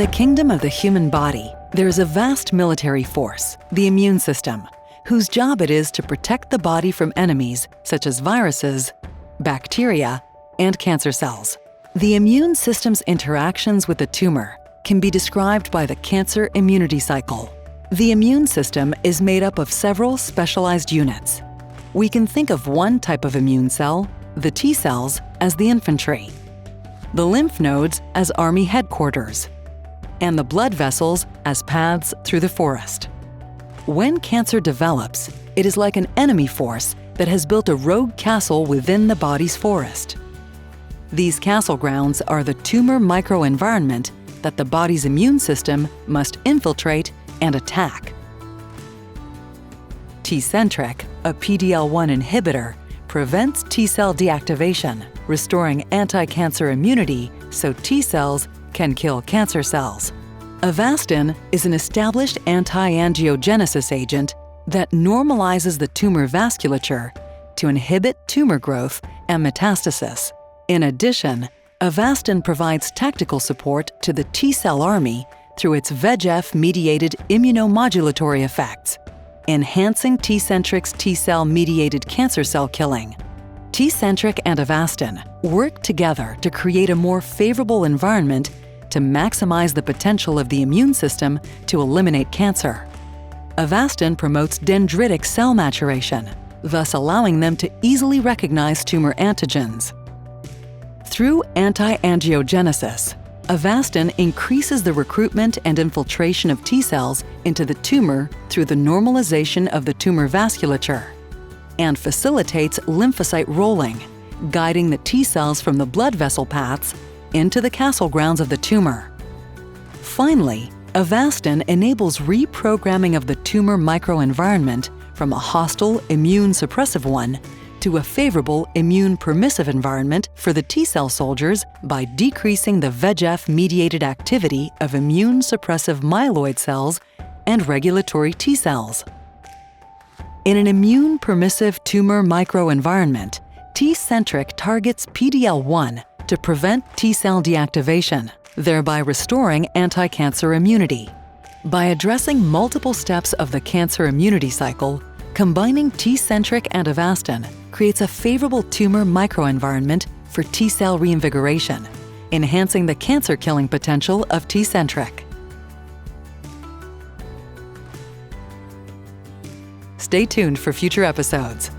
the kingdom of the human body, there is a vast military force, the immune system, whose job it is to protect the body from enemies such as viruses, bacteria, and cancer cells. The immune system's interactions with the tumor can be described by the cancer immunity cycle. The immune system is made up of several specialized units. We can think of one type of immune cell, the T cells, as the infantry, the lymph nodes as army headquarters, and the blood vessels as paths through the forest. When cancer develops, it is like an enemy force that has built a rogue castle within the body's forest. These castle grounds are the tumor microenvironment that the body's immune system must infiltrate and attack. Tecentriq, a PD-L1 inhibitor, prevents T-cell deactivation, restoring anti-cancer immunity so T-cells can kill cancer cells. Avastin is an established anti-angiogenesis agent that normalizes the tumor vasculature to inhibit tumor growth and metastasis. In addition, Avastin provides tactical support to the T-cell army through its VEGF-mediated immunomodulatory effects, enhancing Tecentriq's T-cell-mediated cancer cell killing. Tecentriq and Avastin work together to create a more favorable environment to maximize the potential of the immune system to eliminate cancer. Avastin promotes dendritic cell maturation, thus allowing them to easily recognize tumor antigens. Through anti-angiogenesis, Avastin increases the recruitment and infiltration of T cells into the tumor through the normalization of the tumor vasculature, and facilitates lymphocyte rolling, guiding the T cells from the blood vessel paths into the castle grounds of the tumor. Finally, Avastin enables reprogramming of the tumor microenvironment from a hostile, immune-suppressive one to a favorable immune-permissive environment for the T-cell soldiers by decreasing the VEGF-mediated activity of immune-suppressive myeloid cells and regulatory T-cells. In an immune-permissive tumor microenvironment, Tecentriq targets PD-L1 to prevent T-cell deactivation, thereby restoring anti-cancer immunity. By addressing multiple steps of the cancer immunity cycle, combining Tecentriq and Avastin creates a favorable tumor microenvironment for T-cell reinvigoration, enhancing the cancer-killing potential of Tecentriq. Stay tuned for future episodes.